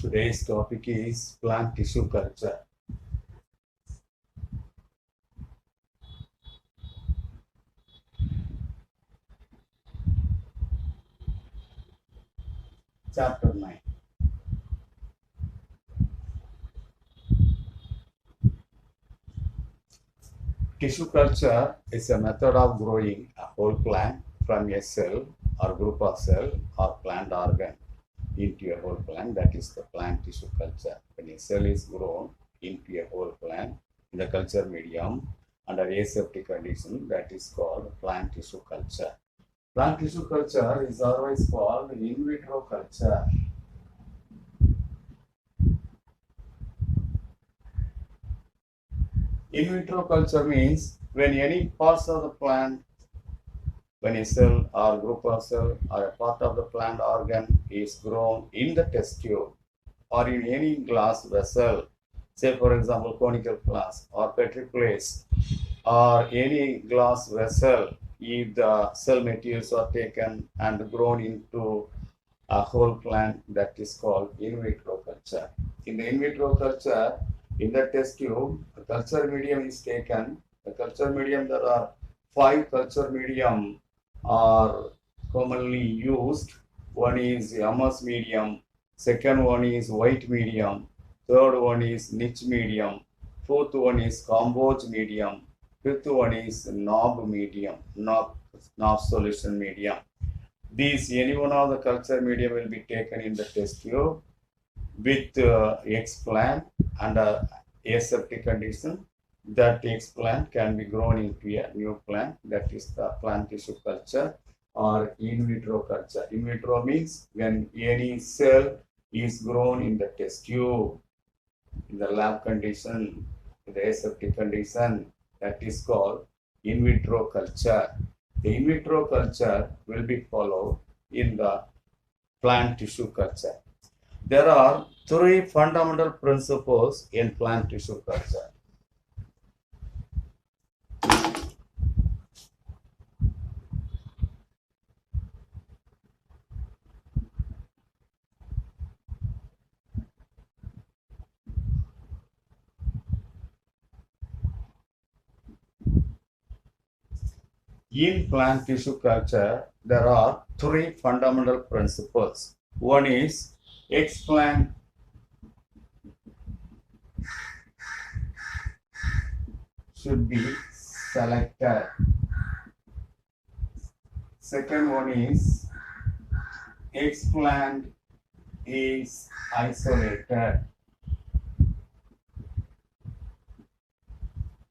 Today's topic is plant tissue culture. Chapter 9. Tissue culture is a method of growing a whole plant from a cell or group of cell or plant organ into a whole plant. That is the plant tissue culture. When a cell is grown into a whole plant in the culture medium under aseptic condition, that is called plant tissue culture. Plant tissue culture is always called in vitro culture. In vitro culture means when any parts of the plant, when a cell or group of cell or a part of the plant organ is grown in the test tube or in any glass vessel, say for example conical glass or petri plates or any glass vessel, if the cell materials are taken and grown into a whole plant, that is called in vitro culture. In the in vitro culture, in the test tube, the culture medium is taken. The culture medium, there are 5 culture medium are commonly used. One is MS medium, second one is white medium, third one is niche medium, fourth one is compost medium, fifth one is knob medium, knob solution medium. These, any one of the culture medium will be taken in the test tube with explant under aseptic condition. That explant can be grown into a new plant, that is the plant tissue culture or in vitro culture. In vitro means when any cell is grown in the test tube, in the lab condition, in the aseptic condition, that is called in vitro culture. The in vitro culture will be followed in the plant tissue culture. There are 3 fundamental principles in plant tissue culture. In plant tissue culture, there are 3 fundamental principles. One is explant should be selected. Second one is explant is isolated.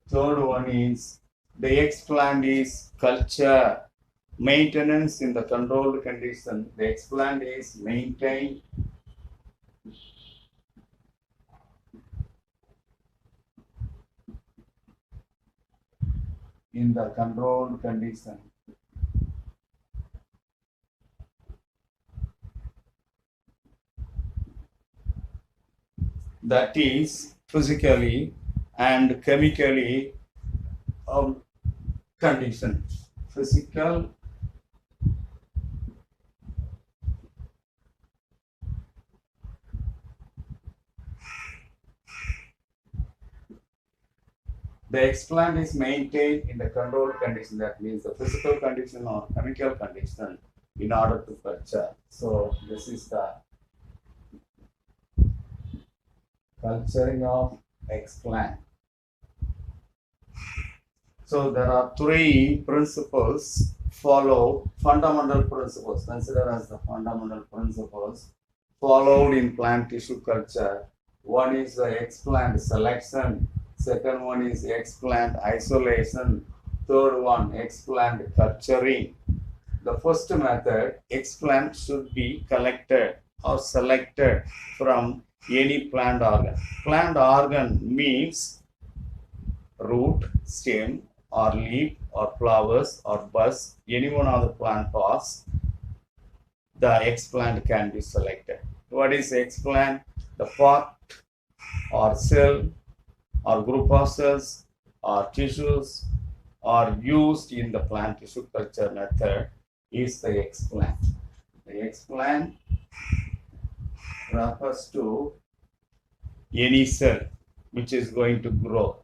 Third one is the explant is culture. Maintenance in the controlled condition. The explant is maintained in the controlled condition. That is physically and chemically condition. Physical the explant is maintained in the controlled condition, that means the physical condition or chemical condition in order to culture. So this is the culturing of explant. So there are 3 principles followed, fundamental principles, considered as the fundamental principles followed in plant tissue culture. One is the explant selection, second one is explant isolation, third one explant culturing. The first method, explant should be collected or selected from any plant organ. Plant organ means root, stem or leaf or flowers or buds, any one of the plant parts, the explant can be selected. What is explant? The part or cell or group of cells or tissues are used in the plant tissue culture method is the explant. The explant refers to any cell which is going to grow,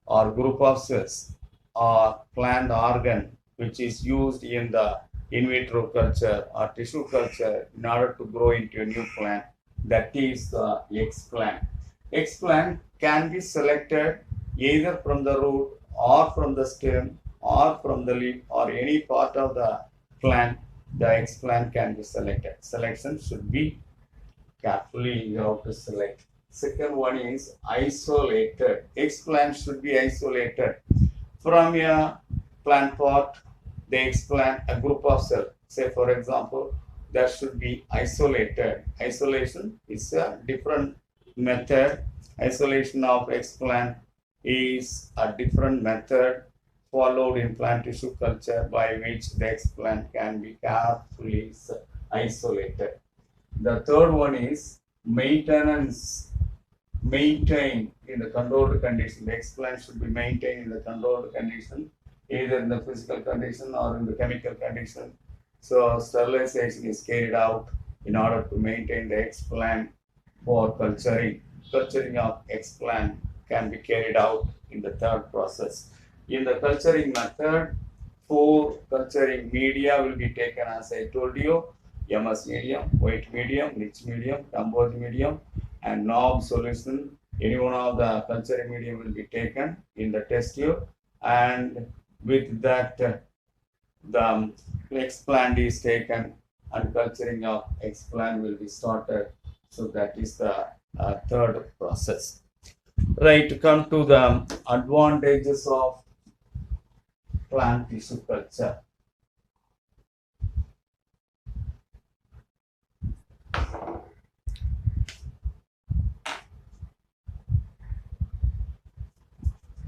or group of cells, or plant organ which is used in the in vitro culture or tissue culture in order to grow into a new plant. That is the explant. Explant can be selected either from the root or from the stem or from the leaf or any part of the plant. The explant can be selected. Selection should be carefully you have to select. Second one is isolated. Explant should be isolated from a plant pot. The explant a group of cells. Say for example, that should be isolated. Isolation is a different method. Isolation of explant is a different method followed in plant tissue culture by which the explant can be carefully isolated. The third one is maintenance. Maintained in the controlled condition. The explant should be maintained in the controlled condition, either in the physical condition or in the chemical condition. So sterilization is carried out in order to maintain the explant for culturing. Culturing of explant can be carried out in the third process. In the culturing method, 4 culturing media will be taken, as I told you: MS medium, white medium, rich medium, composite medium, and knob solution. Any one of the culturing medium will be taken in the test tube, and with that the explant is taken and culturing of explant will be started. So that is the third process. Right, to come to the advantages of plant tissue culture.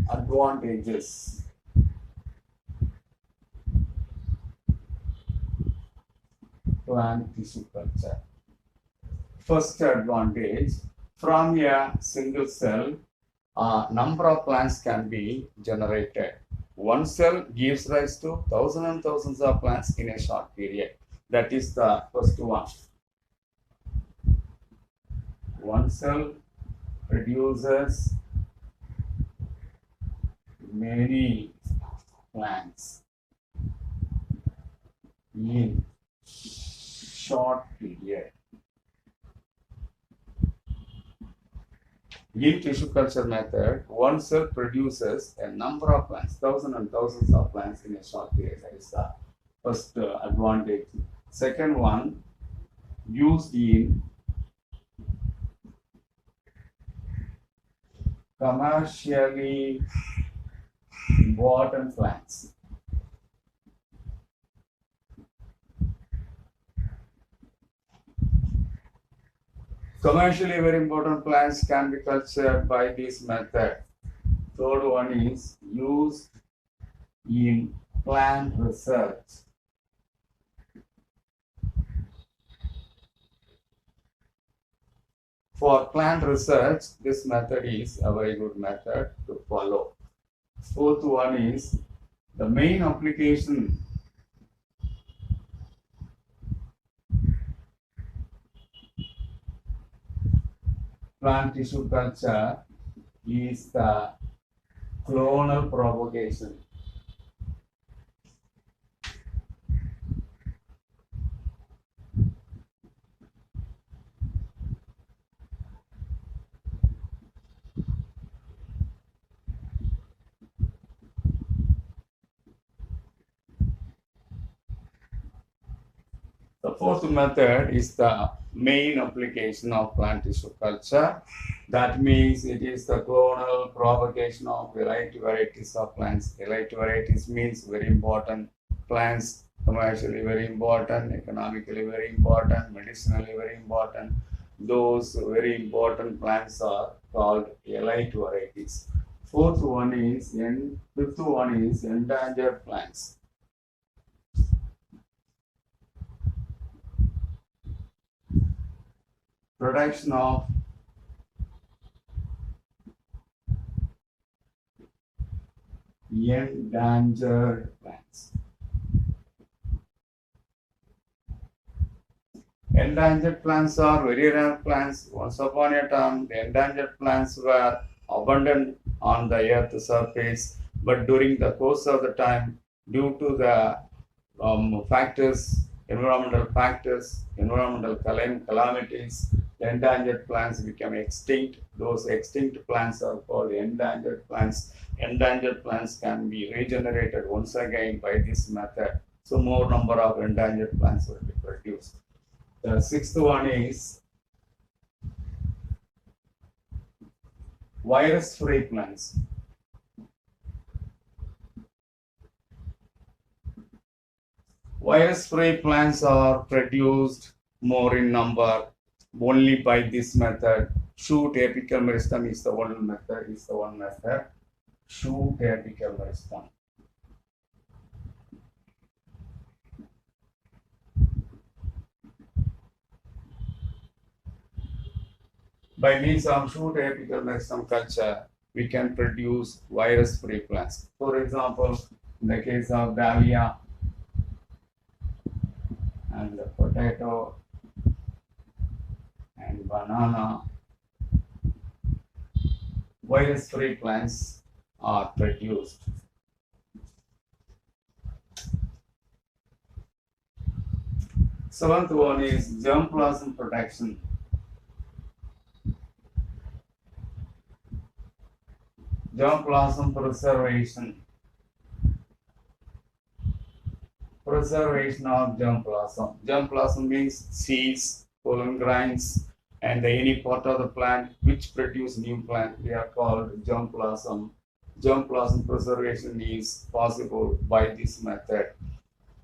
Advantages. Plant tissue culture. First advantage, from a single cell, a number of plants can be generated. One cell gives rise to thousands and thousands of plants in a short period. That is the first one. One cell produces many plants in short period. In tissue culture method, one cell produces a number of plants, thousands and thousands of plants in a short period. That is the first advantage. Second one, used in commercially important plants. Commercially very important plants can be cultured by this method. Third one is used in plant research. For plant research, this method is a very good method to follow. Fourth one is the main application plant tissue culture is the clonal propagation. The fourth method is the main application of plant tissue culture. That means it is the clonal propagation of varieties of plants. Varieties means very important plants, commercially very important, economically very important, medicinally very important. Those very important plants are called elite varieties. Fifth one is endangered plants. Production of endangered plants. Endangered plants are very rare plants. Once upon a time, the endangered plants were abundant on the earth's surface, but during the course of the time, due to the factors, environmental calamities, the endangered plants become extinct. Those extinct plants are called endangered plants. Endangered plants can be regenerated once again by this method. So more number of endangered plants will be produced. The sixth one is virus-free plants. Virus-free plants are produced more in number only by this method. Shoot apical meristem is the one method. Shoot apical meristem. By means of shoot apical meristem culture, we can produce virus-free plants. For example, in the case of dahlia and the potato and banana, virus-free plants are produced. Seventh one is germplasm protection. Germplasm preservation. Preservation of germplasm. Germplasm means seeds, pollen grains, and any part of the plant which produce new plant. They are called germplasm. Germplasm preservation is possible by this method.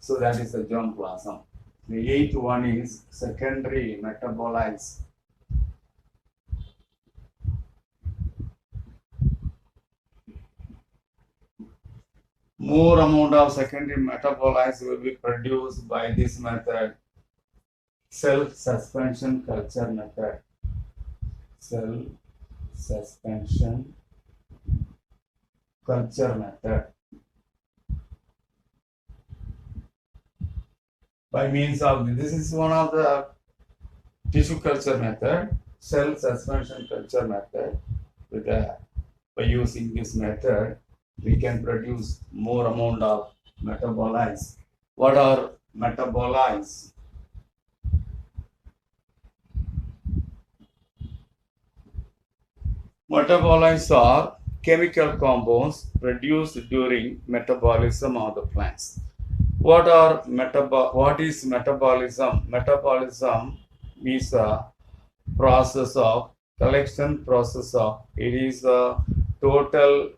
So that is the germplasm. The eighth one is secondary metabolites. More amount of secondary metabolites will be produced by this method. Self-suspension culture method. Self-suspension culture method. By means of this is one of the tissue culture method, self-suspension culture method. By using this method, we can produce more amount of metabolites. What are metabolites? Metabolites are chemical compounds produced during metabolism of the plants. What is metabolism? Metabolism is a process of collection process of, it is a total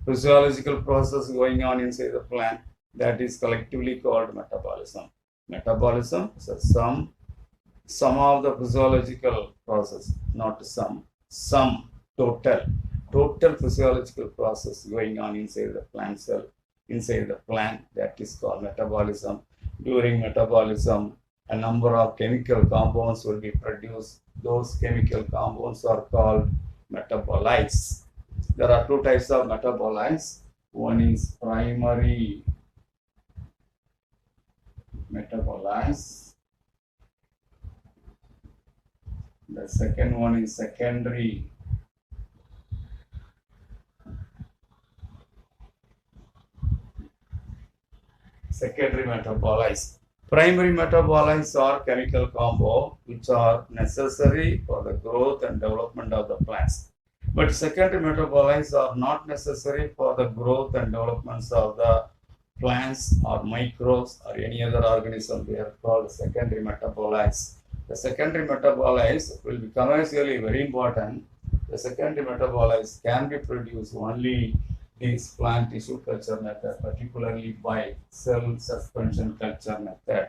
physiological process going on inside the plant that is collectively called metabolism. Metabolism is a sum of the physiological process, not total physiological process going on inside the plant cell, inside the plant, that is called metabolism. During metabolism, a number of chemical compounds will be produced. Those chemical compounds are called metabolites. There are two types of metabolites. One is primary metabolites. The second one is secondary metabolites. Primary metabolites are chemical compounds which are necessary for the growth and development of the plants. But secondary metabolites are not necessary for the growth and developments of the plants or microbes or any other organism. They are called secondary metabolites. The secondary metabolites will be commercially very important. The secondary metabolites can be produced only this plant tissue culture method, particularly by cell suspension culture method.